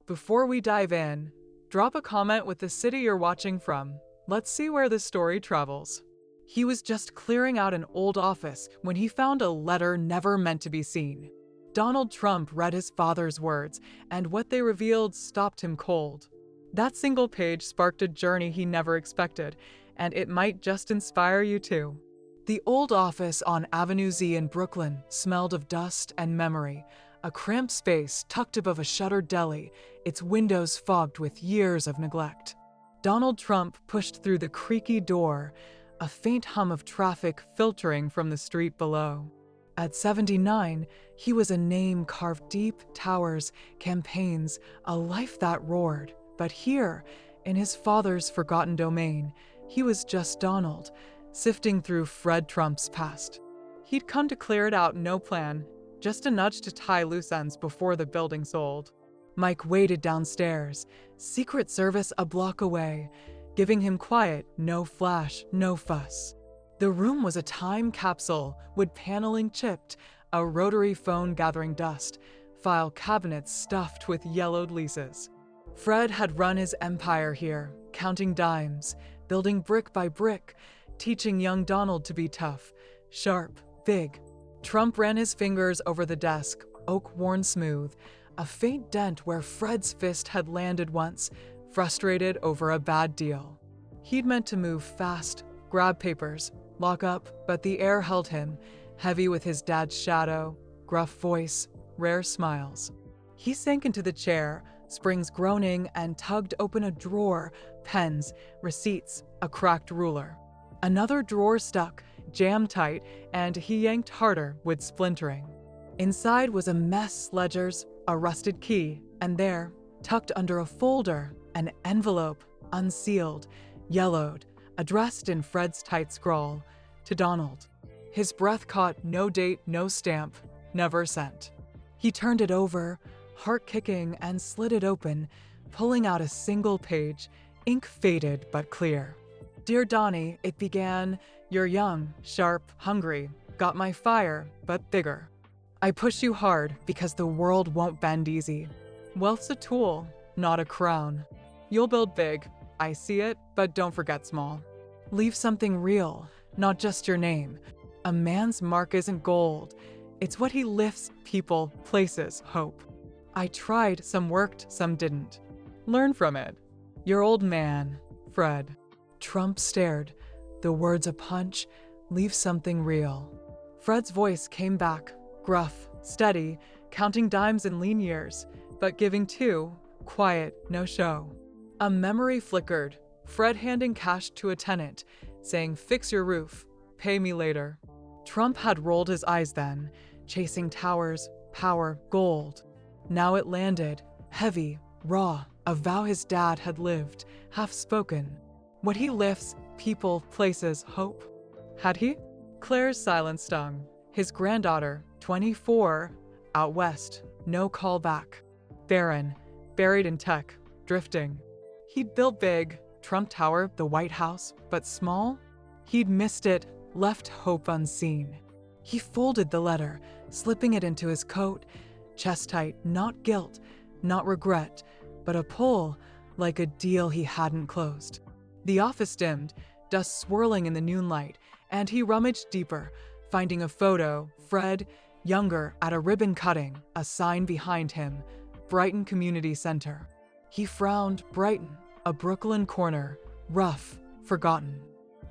Before we dive in, drop a comment with the city you're watching from. Let's see where this story travels. He was just clearing out an old office when he found a letter never meant to be seen. Donald Trump read his father's words, and what they revealed stopped him cold. That single page sparked a journey he never expected, and it might just inspire you too. The old office on Avenue Z in Brooklyn smelled of dust and memory, a cramped space tucked above a shuttered deli, its windows fogged with years of neglect. Donald Trump pushed through the creaky door, a faint hum of traffic filtering from the street below. At 79, he was a name carved deep, towers, campaigns, a life that roared. But here, in his father's forgotten domain, he was just Donald, sifting through Fred Trump's past. He'd come to clear it out, no plan, just a nudge to tie loose ends before the building sold. Mike waited downstairs, Secret Service a block away, giving him quiet, no flash, no fuss. The room was a time capsule, wood paneling chipped, a rotary phone gathering dust, file cabinets stuffed with yellowed leases. Fred had run his empire here, counting dimes, building brick by brick, teaching young Donald to be tough, sharp, big. Trump ran his fingers over the desk, oak worn smooth, a faint dent where Fred's fist had landed once, frustrated over a bad deal. He'd meant to move fast, grab papers, lock up, but the air held him, heavy with his dad's shadow, gruff voice, rare smiles. He sank into the chair, springs groaning, and tugged open a drawer, pens, receipts, a cracked ruler. Another drawer stuck, jammed tight, and he yanked harder, wood splintering. Inside was a mess, ledgers, a rusted key, and there, tucked under a folder, an envelope, unsealed, yellowed, addressed in Fred's tight scrawl, to Donald. His breath caught no date, no stamp, never sent. He turned it over, heart kicking, and slid it open, pulling out a single page, ink faded but clear. Dear Donnie, it began, you're young, sharp, hungry, got my fire, but bigger. I push you hard because the world won't bend easy. Wealth's a tool, not a crown. You'll build big, I see it, but don't forget small. Leave something real, not just your name. A man's mark isn't gold. It's what he lifts, people, places, hope. I tried, some worked, some didn't. Learn from it. Your old man, Fred. Trump stared, the words a punch, leave something real. Fred's voice came back, gruff, steady, counting dimes in lean years, but giving too, quiet, no show. A memory flickered, Fred handing cash to a tenant, saying, fix your roof, pay me later. Trump had rolled his eyes then, chasing towers, power, gold. Now it landed, heavy, raw, a vow his dad had lived, half-spoken. What he lifts, people, places, hope. Had he? Claire's silence stung. His granddaughter, 24, out west, no call back. Barren, buried in tech, drifting. He'd built big, Trump Tower, the White House, but small? He'd missed it, left hope unseen. He folded the letter, slipping it into his coat, chest tight, not guilt, not regret, but a pull, like a deal he hadn't closed. The office dimmed, dust swirling in the noon light, and he rummaged deeper, finding a photo, Fred, younger, at a ribbon cutting, a sign behind him, Brighton Community Center. He frowned, Brighton, a Brooklyn corner, rough, forgotten.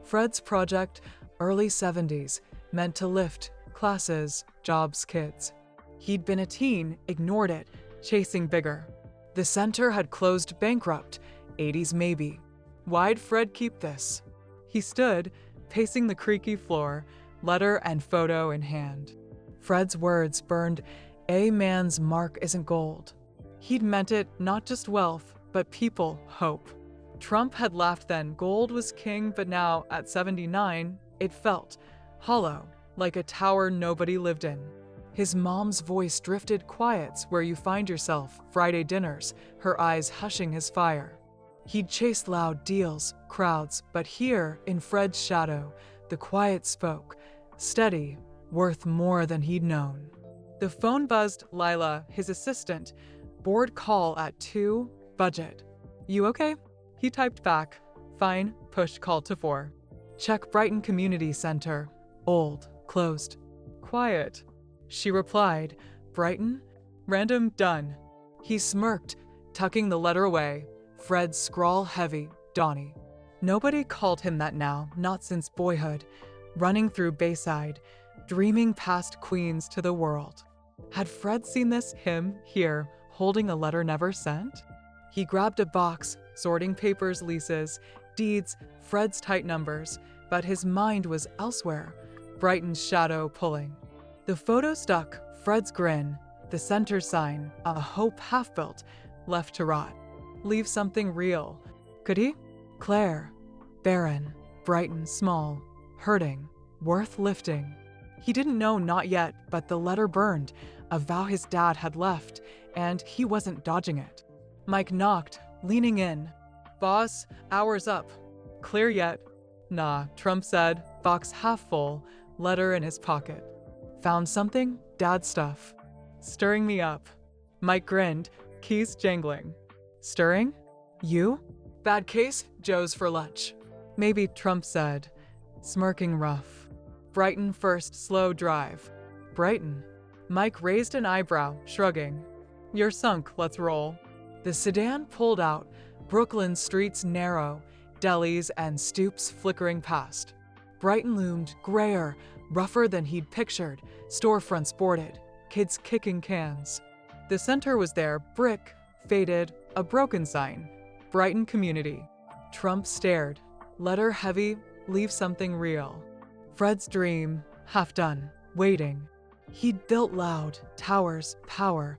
Fred's project, early 70s, meant to lift classes, jobs, kids. He'd been a teen, ignored it, chasing bigger. The center had closed bankrupt, 80s maybe. Why'd Fred keep this? He stood, pacing the creaky floor, letter and photo in hand. Fred's words burned, a man's mark isn't gold. He'd meant it, not just wealth, but people, hope. Trump had laughed then, gold was king, but now, at 79, it felt hollow, like a tower nobody lived in. His mom's voice drifted quiets where you find yourself, Friday dinners, her eyes hushing his fire. He'd chased loud deals, crowds, but here, in Fred's shadow, the quiet spoke, steady, worth more than he'd known. The phone buzzed. Lila, his assistant, Board call at 2, budget. You okay? He typed back, fine, push call to 4. Check Brighton Community Center. Old, closed. Quiet. She replied, Brighton? Random, done. He smirked, tucking the letter away. Fred's scrawl heavy, Donnie. Nobody called him that now, not since boyhood. Running through Bayside, dreaming past Queens to the world. Had Fred seen this, him, here, holding a letter never sent? He grabbed a box, sorting papers, leases, deeds, Fred's tight numbers, but his mind was elsewhere, Brighton's shadow pulling. The photo stuck, Fred's grin, the center sign, a hope half-built, left to rot. Leave something real. Could he? Claire. Barren. Brighton small. Hurting. Worth lifting. He didn't know, not yet, but the letter burned, a vow his dad had left, and he wasn't dodging it. Mike knocked, leaning in. Boss, hour's up. Clear yet? Nah, Trump said, box half full, letter in his pocket. Found something? Dad stuff. Stirring me up. Mike grinned, keys jangling. Stirring? You? Bad case, Joe's for lunch. Maybe, Trump said, smirking rough. Brighton first slow drive. Brighton. Mike raised an eyebrow, shrugging. You're sunk, let's roll. The sedan pulled out, Brooklyn streets narrow, delis and stoops flickering past. Brighton loomed grayer, rougher than he'd pictured, storefronts boarded, kids kicking cans. The center was there, brick, faded, a broken sign. Brighton Community. Trump stared. Letter heavy, leave something real. Fred's dream, half done, waiting. He'd built loud, towers, power,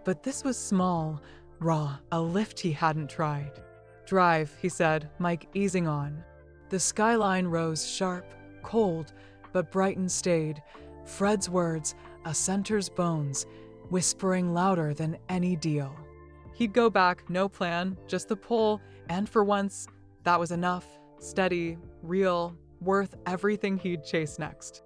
but this was small, raw, a lift he hadn't tried. Drive, he said, Mike easing on. The skyline rose sharp, cold, but Brighton stayed. Fred's words, a center's bones, whispering louder than any deal. He'd go back, no plan, just the pull, and for once, that was enough, steady, real, worth everything he'd chase next.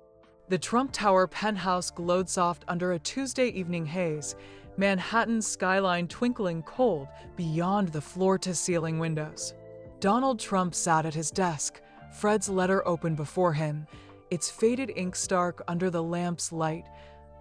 The Trump Tower penthouse glowed soft under a Tuesday evening haze, Manhattan's skyline twinkling cold beyond the floor-to-ceiling windows. Donald Trump sat at his desk, Fred's letter open before him, its faded ink stark under the lamp's light.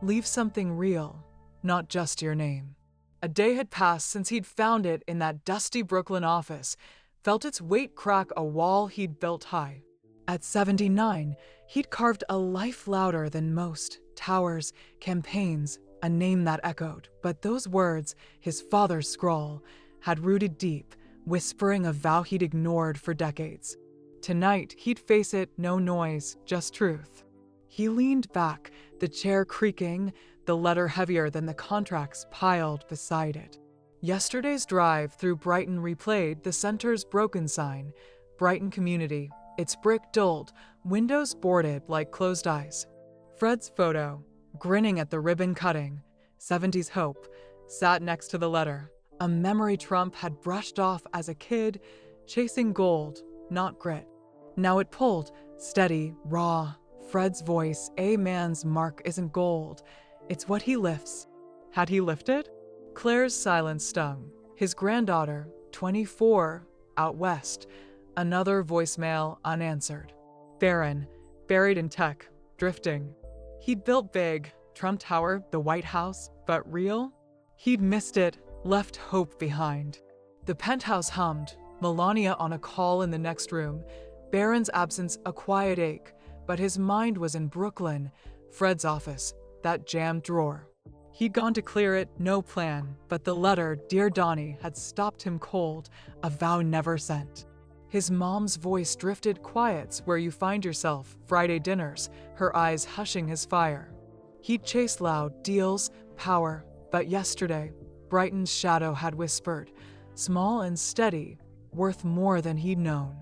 Leave something real, not just your name. A day had passed since he'd found it in that dusty Brooklyn office, felt its weight crack a wall he'd built high. At 79, he'd carved a life louder than most, towers, campaigns, a name that echoed. But those words, his father's scrawl, had rooted deep, whispering a vow he'd ignored for decades. Tonight, he'd face it, no noise, just truth. He leaned back, the chair creaking, the letter heavier than the contracts piled beside it. Yesterday's drive through Brighton replayed the center's broken sign, Brighton Community, its brick dulled, windows boarded like closed eyes. Fred's photo, grinning at the ribbon cutting, 70s hope, sat next to the letter, a memory Trump had brushed off as a kid, chasing gold, not grit. Now it pulled, steady, raw. Fred's voice, a man's mark isn't gold, it's what he lifts. Had he lifted? Claire's silence stung. His granddaughter, 24, out west. Another voicemail unanswered. Barren, buried in tech, drifting. He'd built big, Trump Tower, the White House, but real? He'd missed it, left hope behind. The penthouse hummed, Melania on a call in the next room, Barron's absence a quiet ache, but his mind was in Brooklyn, Fred's office, that jammed drawer. He'd gone to clear it, no plan, but the letter, Dear Donnie, had stopped him cold, a vow never sent. His mom's voice drifted quiets where you find yourself, Friday dinners, her eyes hushing his fire. He'd chased loud, deals, power, but yesterday, Brighton's shadow had whispered, small and steady, worth more than he'd known.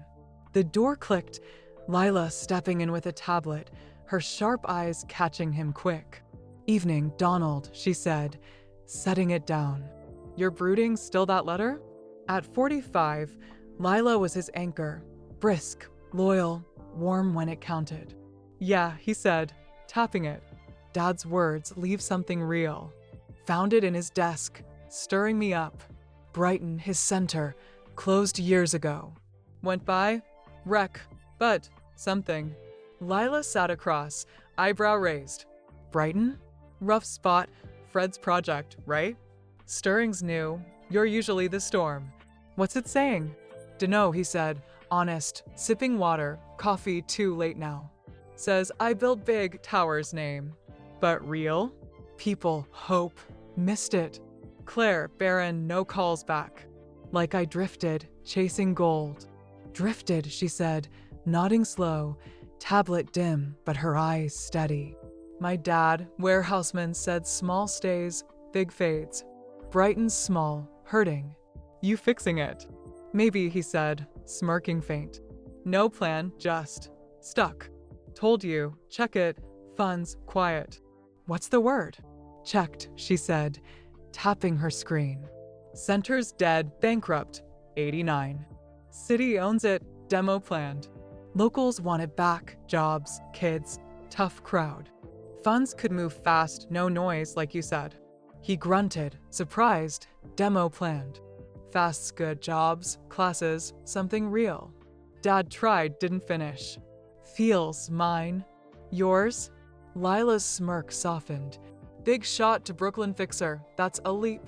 The door clicked, Lila stepping in with a tablet, her sharp eyes catching him quick. Evening, Donald, she said, setting it down. You're brooding, still that letter? At 45, Lila was his anchor, brisk, loyal, warm when it counted. Yeah, he said, tapping it. Dad's words leave something real. Found it in his desk, stirring me up. Brighton, his center, closed years ago. Went by, wreck, but something. Lila sat across, eyebrow raised. Brighton? Rough spot, Fred's project, right? Stirring's new, you're usually the storm. What's it saying? Dunno, he said, honest, sipping water, coffee too late now. Says, I build big, tower's name. But real? People, hope, missed it. Claire, barren, no calls back. Like I drifted, chasing gold. Drifted, she said, nodding slow, tablet dim, but her eyes steady. My dad, warehouseman, said small stays, big fades. Brighton's small, hurting. You fixing it? Maybe, he said, smirking faint. No plan, just stuck. Told you, check it, funds, quiet. What's the word? Checked, she said, tapping her screen. Center's dead, bankrupt, 89. City owns it, demo planned. Locals want it back, jobs, kids, tough crowd. Funds could move fast, no noise, like you said. He grunted, surprised, demo planned. Fast's good, jobs, classes, something real. Dad tried, didn't finish. Feels mine. Yours? Lila's smirk softened. Big shot to Brooklyn fixer, that's a leap.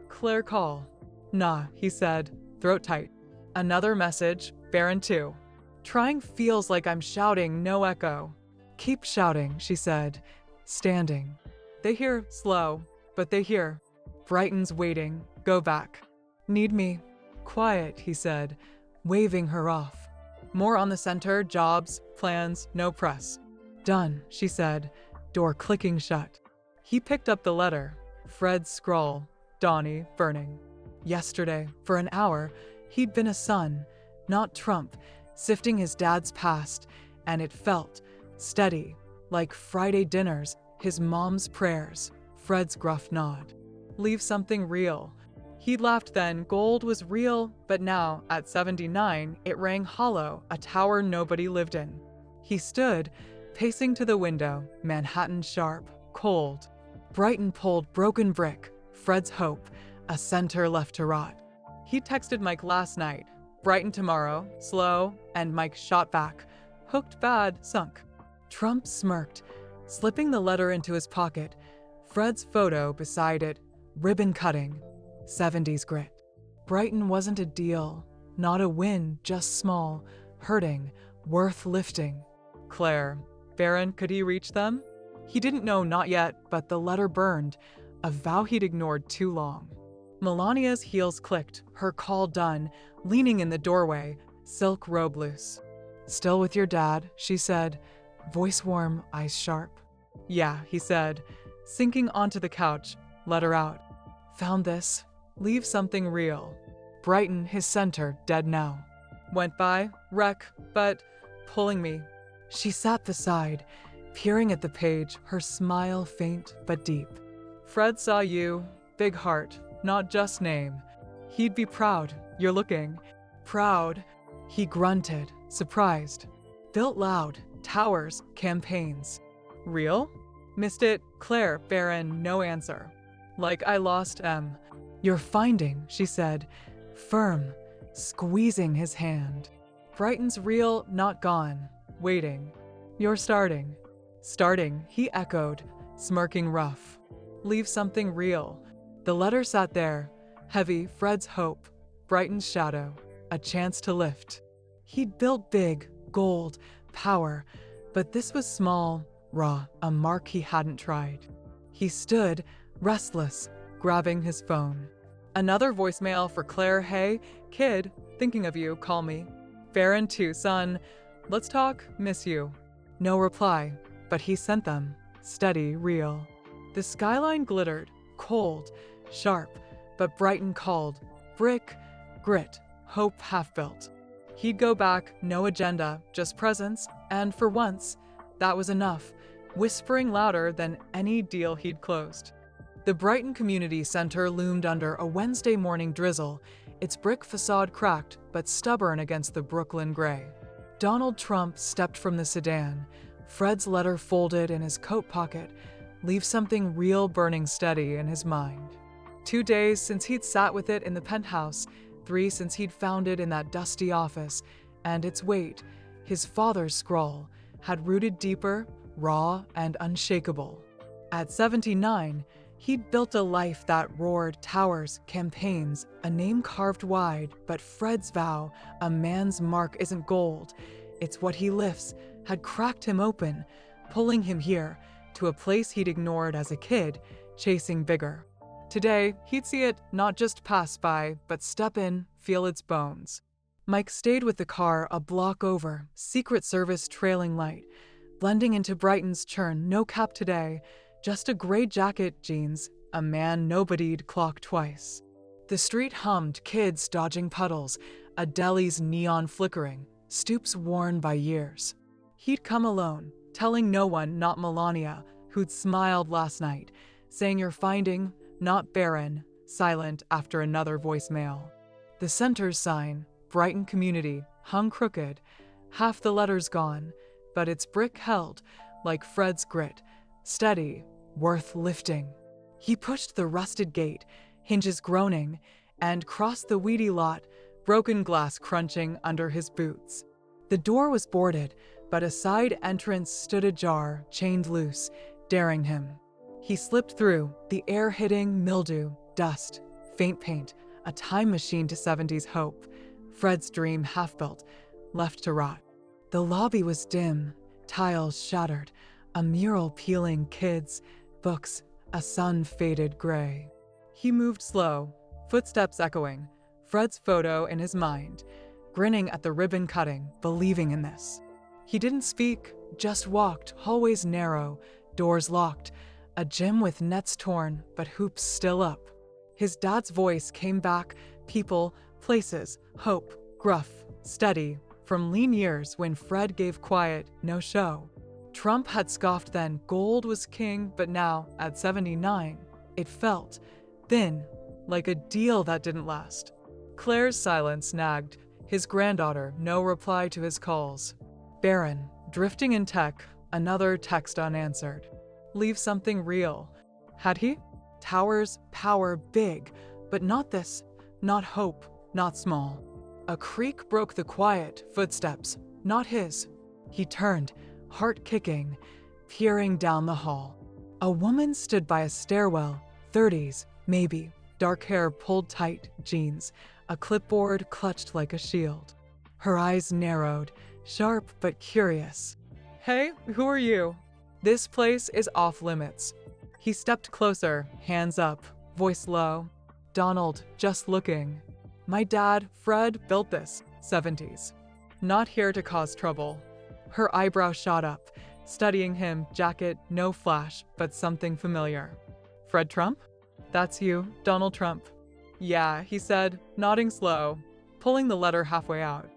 Claire call. Nah, he said, throat tight. Another message, barren too. Trying feels like I'm shouting, no echo. Keep shouting, she said, standing. They hear slow, but they hear. Brighton's waiting, go back. Need me? Quiet, he said, waving her off. More on the center, jobs, plans, no press. Done, she said, door clicking shut. He picked up the letter. Fred's scrawl, Donnie, burning. Yesterday, for an hour, he'd been a son, not Trump, sifting his dad's past, and it felt steady, like Friday dinners, his mom's prayers, Fred's gruff nod. Leave something real. He'd laughed then, gold was real, but now, at 79, it rang hollow, a tower nobody lived in. He stood, pacing to the window, Manhattan sharp, cold. Brighton pulled broken brick, Fred's hope, a center left to rot. He texted Mike last night, Brighton tomorrow, slow, and Mike shot back, hooked bad, sunk. Trump smirked, slipping the letter into his pocket, Fred's photo beside it, ribbon cutting, 70s grit. Brighton wasn't a deal, not a win, just small, hurting, worth lifting. Claire, Baron, could he reach them? He didn't know, not yet, but the letter burned, a vow he'd ignored too long. Melania's heels clicked, her call done, leaning in the doorway, silk robe loose. Still with your dad, she said, voice warm, eyes sharp. Yeah, he said, sinking onto the couch, let her out. Found this, leave something real. Brighton, his center, dead now. Went by, wreck, but pulling me. She sat beside, peering at the page, her smile faint but deep. Fred saw you, big heart, not just name. He'd be proud, you're looking. Proud. He grunted, surprised. Built loud, towers, campaigns. Real? Missed it, Claire, barren, no answer. Like I lost M. You're finding, she said, firm, squeezing his hand. Brighton's real, not gone, waiting. You're starting. Starting, he echoed, smirking rough. Leave something real. The letter sat there, heavy, Fred's hope, Brighton's shadow, a chance to lift. He'd built big, gold, power, but this was small, raw, a mark he hadn't tried. He stood, restless, grabbing his phone. Another voicemail for Claire, hey, kid, thinking of you, call me. Baron too, son, let's talk, miss you. No reply, but he sent them, steady, real. The skyline glittered, cold, sharp, but Brighton called, brick, grit, hope half-built. He'd go back, no agenda, just presence, and for once, that was enough, whispering louder than any deal he'd closed. The Brighton Community Center loomed under a Wednesday morning drizzle, its brick facade cracked but stubborn against the Brooklyn gray. Donald Trump stepped from the sedan, Fred's letter folded in his coat pocket, leave something real burning steady in his mind. 2 days since he'd sat with it in the penthouse, 3 since he'd found it in that dusty office, and its weight, his father's scrawl, had rooted deeper, raw, and unshakable. At 79, he'd built a life that roared towers, campaigns, a name carved wide, but Fred's vow, a man's mark isn't gold, it's what he lifts, had cracked him open, pulling him here, to a place he'd ignored as a kid, chasing bigger. Today, he'd see it not just pass by, but step in, feel its bones. Mike stayed with the car a block over, Secret Service trailing light, blending into Brighton's churn, no cap today, just a gray jacket, jeans, a man nobodied clock twice. The street hummed, kids dodging puddles, a deli's neon flickering, stoops worn by years. He'd come alone, telling no one, not Melania, who'd smiled last night, saying you're finding, not barren, silent after another voicemail. The center's sign, Brighton Community, hung crooked, half the letters gone, but its brick held, like Fred's grit, steady, worth lifting. He pushed the rusted gate, hinges groaning, and crossed the weedy lot, broken glass crunching under his boots. The door was boarded, but a side entrance stood ajar, chained loose, daring him. He slipped through, the air hitting mildew, dust, faint paint, a time machine to 70s hope. Fred's dream half-built, left to rot. The lobby was dim, tiles shattered, a mural peeling, kids, books, a sun-faded gray. He moved slow, footsteps echoing, Fred's photo in his mind, grinning at the ribbon cutting, believing in this. He didn't speak, just walked, hallways narrow, doors locked, a gym with nets torn, but hoops still up. His dad's voice came back, people, places, hope, gruff, steady, from lean years when Fred gave quiet, no show. Trump had scoffed then, gold was king, but now, at 79, it felt thin, like a deal that didn't last. Claire's silence nagged, his granddaughter, no reply to his calls. Barren, drifting in tech, another text unanswered. Leave something real. Had he? Towers, power, big, but not this, not hope, not small. A creak broke the quiet, footsteps, not his. He turned, heart kicking, peering down the hall. A woman stood by a stairwell, 30s, maybe, dark hair pulled tight, jeans, a clipboard clutched like a shield. Her eyes narrowed, sharp but curious. Hey, who are you? This place is off limits. He stepped closer, hands up, voice low. Donald, just looking. My dad, Fred, built this, 70s. Not here to cause trouble. Her eyebrow shot up, studying him, jacket, no flash, but something familiar. Fred Trump? That's you, Donald Trump. Yeah, he said, nodding slow, pulling the letter halfway out.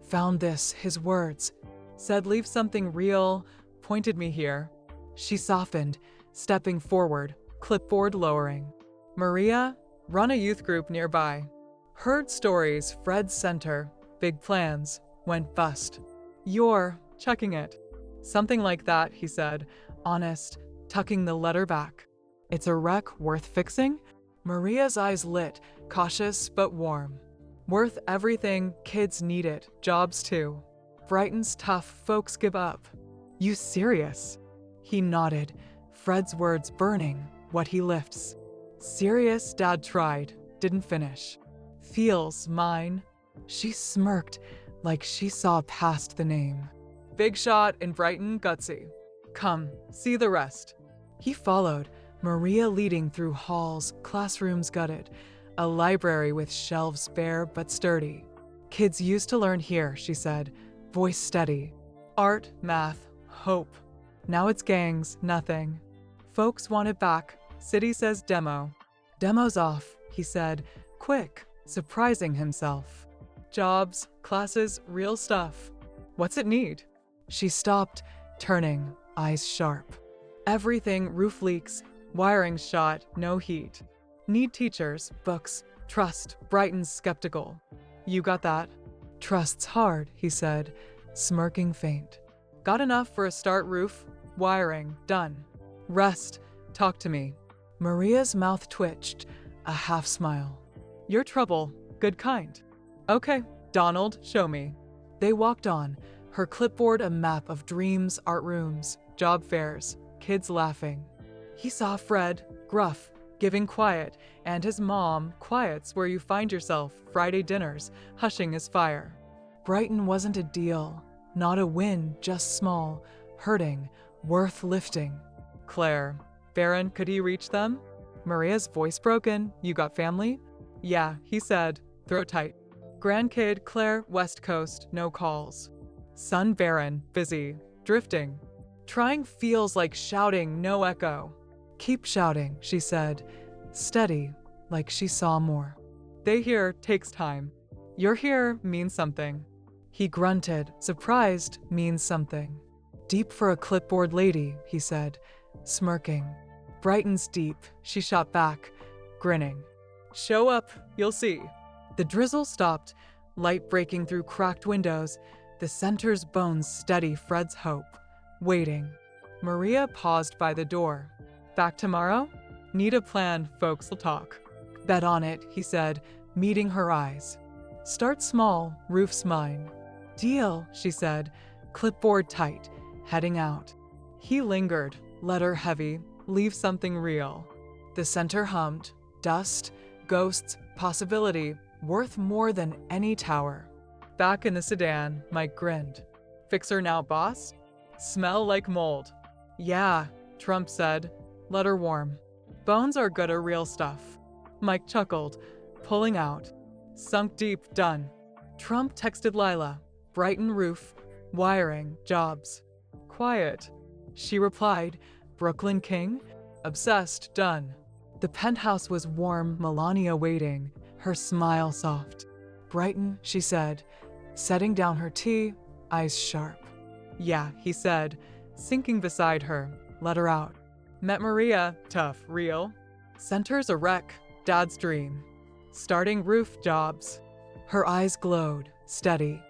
Found this, his words. Said leave something real, pointed me here. She softened, stepping forward, clipboard lowering. Maria, run a youth group nearby. Heard stories, Fred's center, big plans, went bust. You're checking it. Something like that, he said, honest, tucking the letter back. It's a wreck worth fixing? Maria's eyes lit, cautious but warm. Worth everything, kids need it, jobs too. Brighton's tough, folks give up. You serious? He nodded, Fred's words burning, what he lifts. Serious, Dad tried, didn't finish. Feels mine. She smirked, like she saw past the name. Big shot in Brighton, gutsy. Come, see the rest. He followed, Maria leading through halls, classrooms gutted, a library with shelves bare but sturdy. Kids used to learn here, she said, voice steady. Art, math, hope. Now it's gangs, nothing. Folks want it back. City says demo. Demo's off, he said, quick, surprising himself. Jobs, classes, real stuff. What's it need? She stopped, turning, eyes sharp. Everything, roof leaks, wiring shot, no heat. Need teachers, books, trust, Brighton's skeptical. You got that? Trust's hard, he said, smirking faint. Got enough for a start roof, wiring, done. Rest, talk to me. Maria's mouth twitched, a half smile. Your trouble, good kind. Okay, Donald, show me. They walked on, her clipboard a map of dreams, art rooms, job fairs, kids laughing. He saw Fred, gruff, giving quiet, and his mom, quiet's where you find yourself, Friday dinners, hushing his fire. Brighton wasn't a deal, not a win, just small, hurting, worth lifting. Claire, Baron, could he reach them? Maria's voice broken. You got family? Yeah, he said, throat tight. Grandkid, Claire, West Coast, no calls. Son Baron, busy, drifting. Trying feels like shouting, no echo. Keep shouting, she said, steady, like she saw more. They here takes time. You're here means something. He grunted, surprised means something. Deep for a clipboard lady, he said, smirking. Brighton's deep, she shot back, grinning. Show up, you'll see. The drizzle stopped, light breaking through cracked windows, the center's bones steady Fred's hope, waiting. Maria paused by the door. Back tomorrow? Need a plan, folks will talk. Bet on it, he said, meeting her eyes. Start small, roof's mine. Deal, she said, clipboard tight, heading out. He lingered, letter heavy, leave something real. The center hummed, dust, ghosts, possibility, worth more than any tower. Back in the sedan, Mike grinned. Fixer now, boss? Smell like mold. Yeah, Trump said, letter warm. Bones are good or real stuff. Mike chuckled, pulling out. Sunk deep, done. Trump texted Lila, Brighton roof, wiring, jobs. Quiet. She replied, Brooklyn King, obsessed, done. The penthouse was warm, Melania waiting, her smile soft. Brighton, she said, setting down her tea, eyes sharp. Yeah, he said, sinking beside her, let her out. Met Maria, tough, real. Center's a wreck, dad's dream. Starting roof jobs. Her eyes glowed, steady.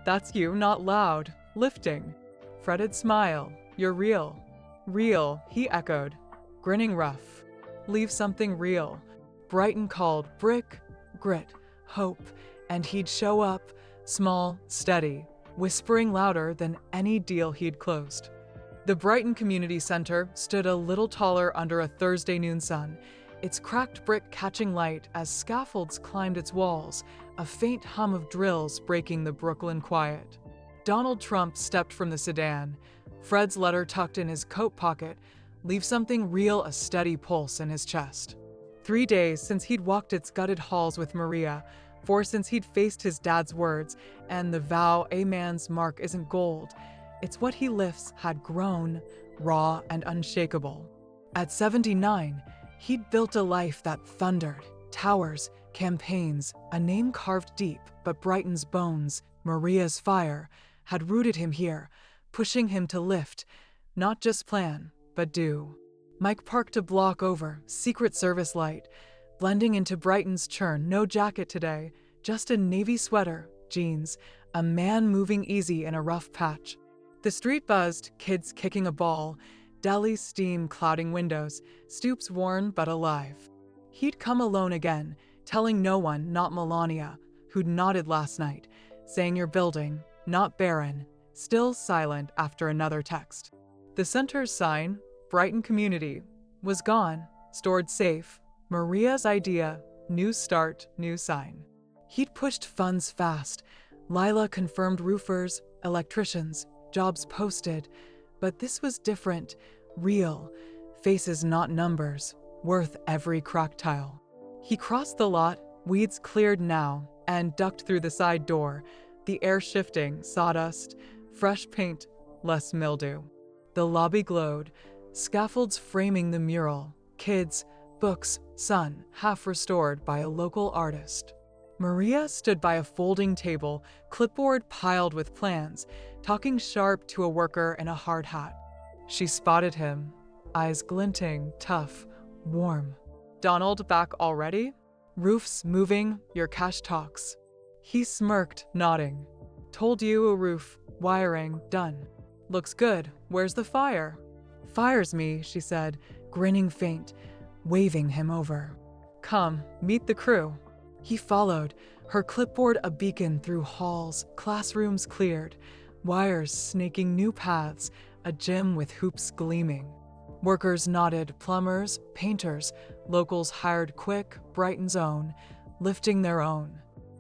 That's you, not loud, lifting. Fretted smile, you're real. Real, he echoed, grinning rough. Leave something real. Brighton called brick, grit, hope, and he'd show up, small, steady, whispering louder than any deal he'd closed. The Brighton Community Center stood a little taller under a Thursday noon sun, its cracked brick catching light as scaffolds climbed its walls, a faint hum of drills breaking the Brooklyn quiet. Donald Trump stepped from the sedan, Fred's letter tucked in his coat pocket, leave something real a steady pulse in his chest. 3 days since he'd walked its gutted halls with Maria, 4 since he'd faced his dad's words, and the vow a man's mark isn't gold. It's what he lifts had grown, raw and unshakable. At 79, he'd built a life that thundered, towers, campaigns, a name carved deep, but Brighton's bones, Maria's fire, had rooted him here, pushing him to lift, not just plan, but do. Mike parked a block over, Secret Service light, blending into Brighton's churn, no jacket today, just a navy sweater, jeans, a man moving easy in a rough patch. The street buzzed, kids kicking a ball, deli's steam clouding windows, stoops worn but alive. He'd come alone again, telling no one, not Melania, who'd nodded last night, saying your building, not barren, still silent after another text. The center's sign, Brighton Community, was gone, stored safe. Maria's idea, new start, new sign. He'd pushed funds fast. Lila confirmed roofers, electricians, jobs posted. But this was different, real, faces not numbers, worth every cracked tile. He crossed the lot, weeds cleared now, and ducked through the side door, the air shifting, sawdust, fresh paint, less mildew. The lobby glowed, scaffolds framing the mural, kids, books, sun, half restored by a local artist. Maria stood by a folding table, clipboard piled with plans, talking sharp to a worker in a hard hat. She spotted him, eyes glinting, tough, warm. Donald back already? Roofs moving, your cash talks. He smirked, nodding. Told you a roof, wiring, done. Looks good, where's the fire? Fires me, she said, grinning faint, waving him over. Come, meet the crew. He followed, her clipboard a beacon through halls, classrooms cleared, wires snaking new paths, a gym with hoops gleaming. Workers nodded, plumbers, painters, locals hired quick, Brighton's own, lifting their own.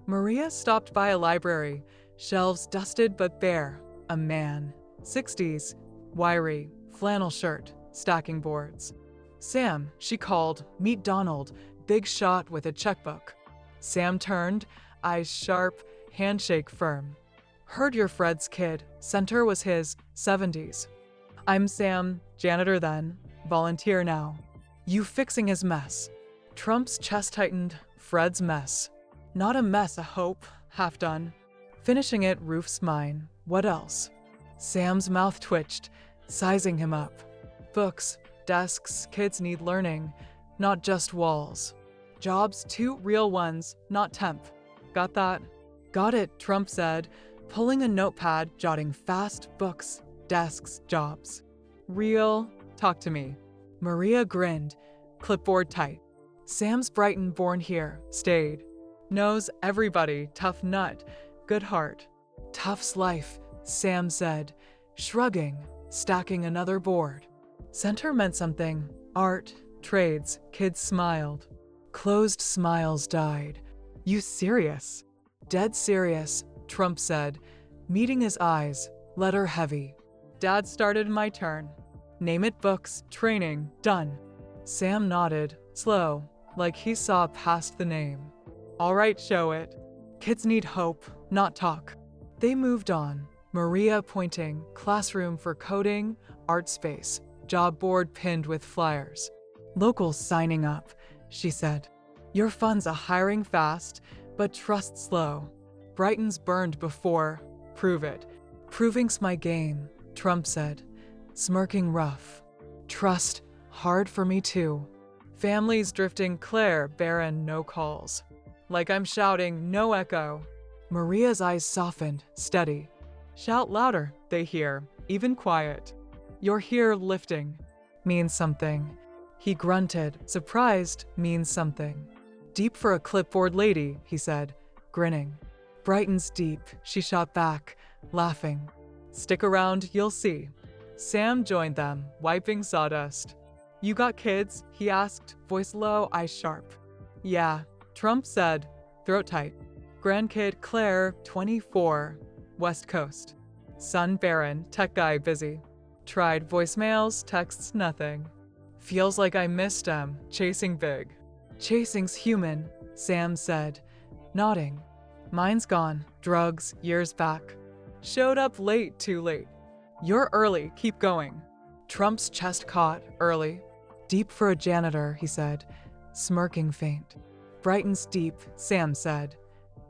Maria stopped by a library, shelves dusted but bare. A man, 60s, wiry, flannel shirt, stacking boards. Sam, she called, meet Donald, big shot with a checkbook. Sam turned, eyes sharp, handshake firm. Heard you're Fred's kid, center was his, 70s. I'm Sam, janitor then, volunteer now. You fixing his mess. Trump's chest tightened, Fred's mess. Not a mess, a hope, half done. Finishing it, roof's mine, what else? Sam's mouth twitched, sizing him up. Books, desks, kids need learning, not just walls. Jobs, 2 real ones, not temp. Got that? Got it, Trump said, pulling a notepad, jotting fast books, desks, jobs. Real, talk to me. Maria grinned, clipboard tight. Sam's Brighton, born here, stayed. Knows everybody, tough nut, good heart. Tough's life, Sam said, shrugging, stacking another board. Center meant something, art, trades, kids smiled. Closed smiles died. You serious? Dead serious, Trump said, meeting his eyes, letter heavy. Dad started my turn. Name it books, training, done. Sam nodded, slow, like he saw past the name. All right, show it. Kids need hope, not talk. They moved on, Maria pointing, classroom for coding, art space, job board pinned with flyers. Locals signing up, she said. Your funds are hiring fast, but trust slow. Brighton's burned before, prove it. Proving's my game, Trump said, smirking rough. Trust, hard for me too. Families drifting Claire, barren, no calls. Like I'm shouting, no echo. Maria's eyes softened, steady. Shout louder, they hear, even quiet. You're here lifting. Means something. He grunted, surprised, means something. Deep for a clipboard lady, he said, grinning. Brighton's deep, she shot back, laughing. Stick around, you'll see. Sam joined them, wiping sawdust. You got kids? He asked, voice low, eyes sharp. Yeah, Trump said, throat tight. Grandkid Claire, 24, West Coast. Son Baron, tech guy busy. Tried voicemails, texts, nothing. Feels like I missed him, chasing big. Chasing's human, Sam said, nodding. Mine's gone, drugs, years back. Showed up late, too late. You're early, keep going. Trump's chest caught, early. Deep for a janitor, he said, smirking faint. Brighton's deep, Sam said,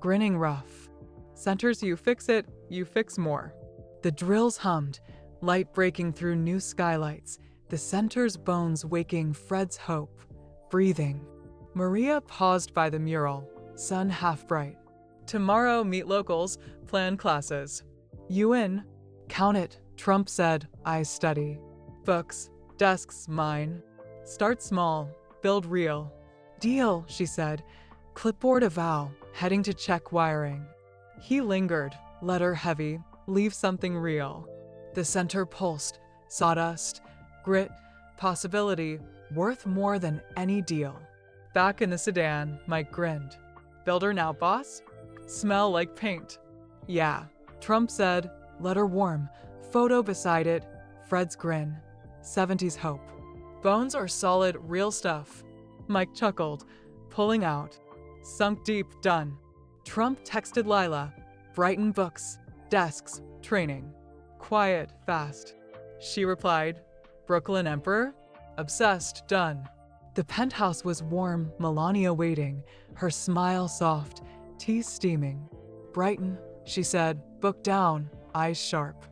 grinning rough. Centers you fix it, you fix more. The drills hummed, light breaking through new skylights, the center's bones waking Fred's hope, breathing. Maria paused by the mural, sun half bright. Tomorrow meet locals, plan classes. You in? Count it, Trump said, eyes steady. Books, desks, mine. Start small, build real. Deal, she said, clipboard a vow, heading to check wiring. He lingered, letter heavy, leave something real. The center pulsed, sawdust, grit, possibility, worth more than any deal. Back in the sedan, Mike grinned. Builder now, boss? Smell like paint. Yeah, Trump said, letter warm, photo beside it, Fred's grin. 70s hope. Bones are solid, real stuff. Mike chuckled, pulling out. Sunk deep, done. Trump texted Lila, Brighton books, desks, training. Quiet, fast. She replied, Brooklyn Emperor? Obsessed, done. The penthouse was warm, Melania waiting, her smile soft, tea steaming. Brighton, she said, book down, eyes sharp.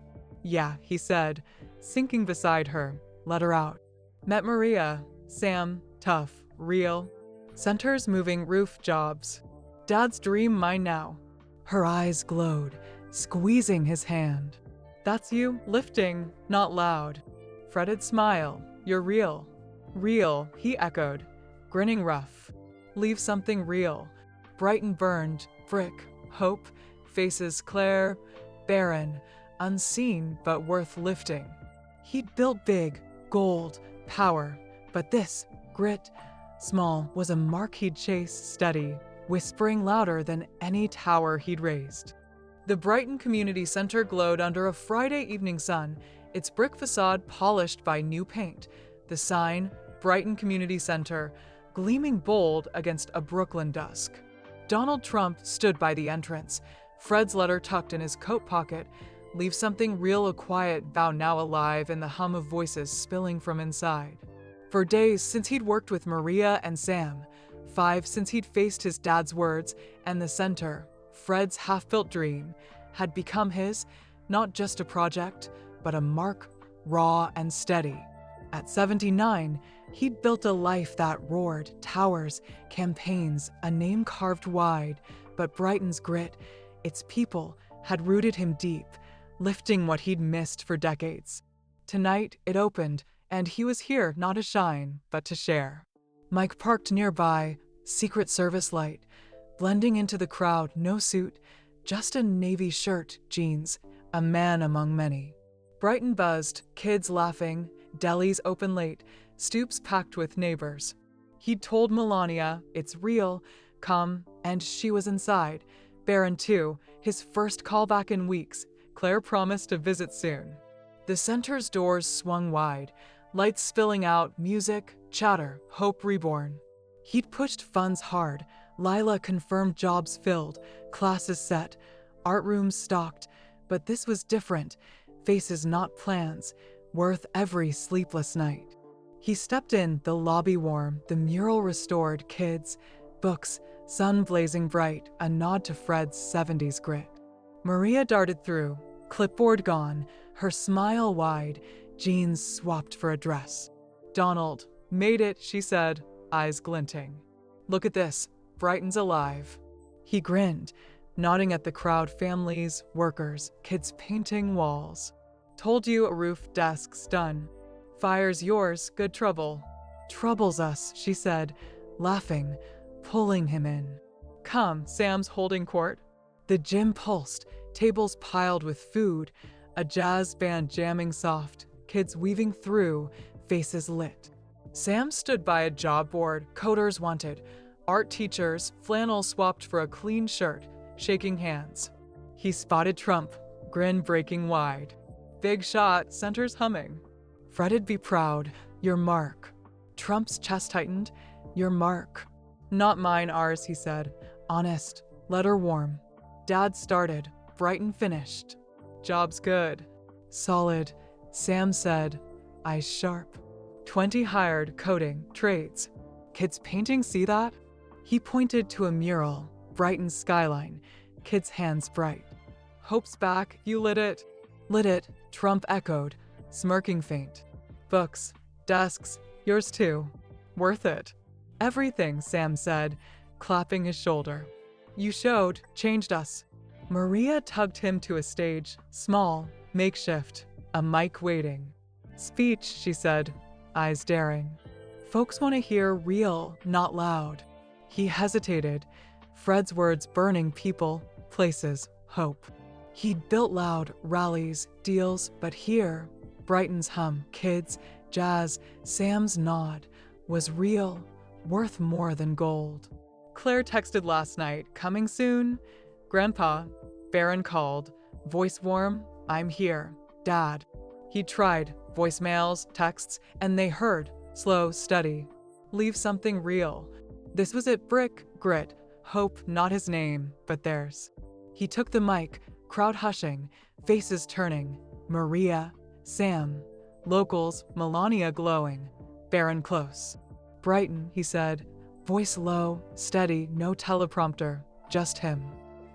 Yeah, he said, sinking beside her, let her out. Met Maria, Sam, tough, real. Centers moving roof jobs. Dad's dream mine now. Her eyes glowed, squeezing his hand. That's you, lifting, not loud. Fretted smile, you're real. Real, he echoed, grinning rough. Leave something real. Brighton burned, brick, hope, faces Claire, barren, unseen but worth lifting. He'd built big, gold, power, but this, grit, small, was a mark he'd chased steady, whispering louder than any tower he'd raised. The Brighton Community Center glowed under a Friday evening sun, its brick facade polished by new paint, the sign, Brighton Community Center, gleaming bold against a Brooklyn dusk. Donald Trump stood by the entrance, Fred's letter tucked in his coat pocket. Leave something real a quiet vow now alive in the hum of voices spilling from inside. For days since he'd worked with Maria and Sam, 5 since he'd faced his dad's words, and the center, Fred's half-built dream, had become his, not just a project, but a mark, raw and steady. At 79, he'd built a life that roared, towers, campaigns, a name carved wide, but Brighton's grit, its people, had rooted him deep, lifting what he'd missed for decades. Tonight, it opened, and he was here not to shine, but to share. Mike parked nearby, Secret Service light, blending into the crowd, no suit, just a navy shirt, jeans, a man among many. Brighton buzzed, kids laughing, delis open late, stoops packed with neighbors. He'd told Melania, it's real, come, and she was inside. Baron too, his first call back in weeks. Claire promised to visit soon. The center's doors swung wide, lights spilling out, music, chatter, hope reborn. He'd pushed funds hard. Lila confirmed jobs filled, classes set, art rooms stocked. But this was different. Faces not plans, worth every sleepless night. He stepped in, the lobby warm, the mural restored, kids, books, sun blazing bright, a nod to Fred's 70s grit. Maria darted through, clipboard gone, her smile wide, jeans swapped for a dress. Donald, made it, she said, eyes glinting. Look at this, Brighton's alive. He grinned, nodding at the crowd, families, workers, kids painting walls. Told you a roof, desks, done. Fire's yours, good trouble. Troubles us, she said, laughing, pulling him in. Come, Sam's holding court. The gym pulsed, tables piled with food, a jazz band jamming soft, kids weaving through, faces lit. Sam stood by a job board, coders wanted, art teachers, flannel swapped for a clean shirt, shaking hands. He spotted Trump, grin breaking wide. Big shot, center's humming. Fred'd be proud, your mark. Trump's chest tightened, your mark. Not mine, ours, he said. Honest, letter warm. Dad started, Brighton finished. Job's good. Solid, Sam said, eyes sharp. 20 hired, coding, trades. Kids painting, see that? He pointed to a mural, Brighton's skyline, kids' hands bright. Hope's back, you lit it. Lit it, Trump echoed, smirking faint. Books, desks, yours too. Worth it. Everything, Sam said, clapping his shoulder. You showed, changed us. Maria tugged him to a stage, small, makeshift, a mic waiting. Speech, she said, eyes daring. Folks want to hear real, not loud. He hesitated, Fred's words burning people, places, hope. He'd built loud, rallies, deals, but here, Brighton's hum, kids, jazz, Sam's nod, was real, worth more than gold. Claire texted last night, coming soon? Grandpa, Baron called, voice warm, I'm here, Dad. He tried, voicemails, texts, and they heard, slow, steady. Leave something real. This was it, brick, grit, hope, not his name, but theirs. He took the mic, crowd hushing, faces turning, Maria, Sam, locals, Melania glowing, Baron close. Brighton, he said, voice low, steady, no teleprompter, just him.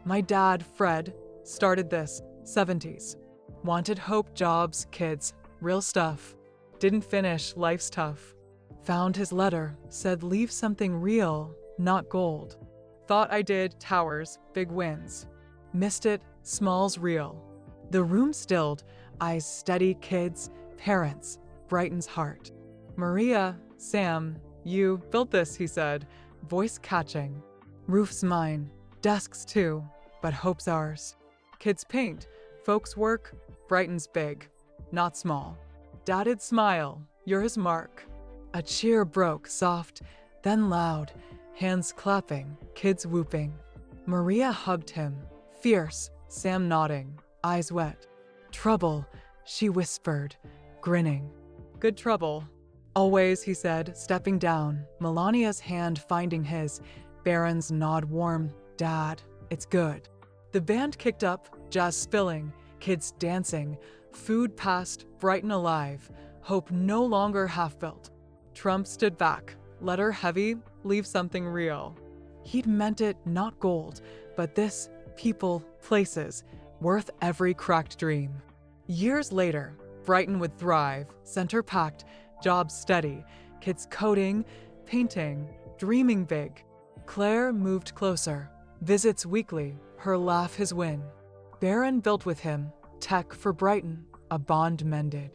My dad, Fred, started this, 70s. Wanted hope, jobs, kids, real stuff. Didn't finish, life's tough. Found his letter, said leave something real, not gold. Thought I did, towers, big wins. Missed it, small's real. The room stilled, eyes steady, kids, parents, Brighton's heart. Maria, Sam, you built this, he said, voice catching. Roof's mine, desks too, but hope's ours. Kids paint, folks work, Brighton's big, not small. Dad'd smile, you're his mark. A cheer broke, soft, then loud, hands clapping, kids whooping. Maria hugged him, fierce, Sam nodding, eyes wet. Trouble, she whispered, grinning. Good trouble. Always, he said, stepping down, Melania's hand finding his, Baron's nod warm, Dad, it's good. The band kicked up, jazz spilling, kids dancing, food passed, Brighton alive, hope no longer half-built. Trump stood back, letter heavy, leave something real. He'd meant it, not gold, but this, people, places, worth every cracked dream. Years later, Brighton would thrive, center packed, jobs steady, kids coding, painting, dreaming big. Claire moved closer, visits weekly, her laugh his win. Baron built with him, tech for Brighton, a bond mended.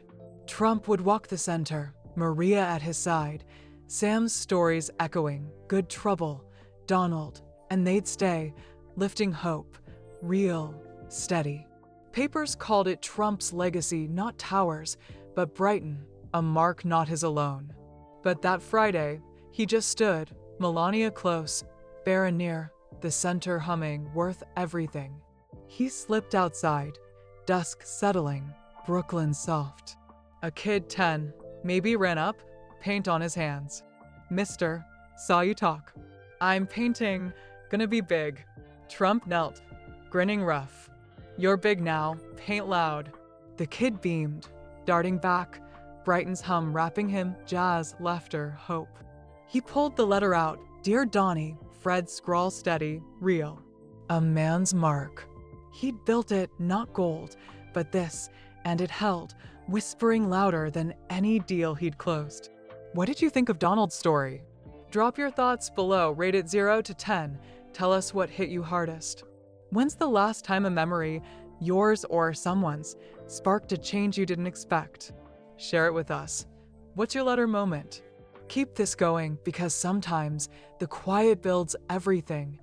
Trump would walk the center, Maria at his side, Sam's stories echoing, good trouble, Donald, and they'd stay, lifting hope, real, steady. Papers called it Trump's legacy, not towers, but Brighton, a mark not his alone. But that Friday, he just stood, Melania close, Baron near, the center humming, worth everything. He slipped outside, dusk settling, Brooklyn soft. A kid 10, maybe ran up, paint on his hands. Mister, saw you talk. I'm painting, gonna be big. Trump knelt, grinning rough. You're big now, paint loud. The kid beamed, darting back, Brighton's hum wrapping him, jazz, laughter, hope. He pulled the letter out, Dear Donnie, Fred scrawl steady, real. A man's mark. He'd built it, not gold, but this, and it held, whispering louder than any deal he'd closed. What did you think of Donald's story? Drop your thoughts below, rate it 0 to 10. Tell us what hit you hardest. When's the last time a memory, yours or someone's, sparked a change you didn't expect? Share it with us. What's your letter moment? Keep this going because sometimes the quiet builds everything.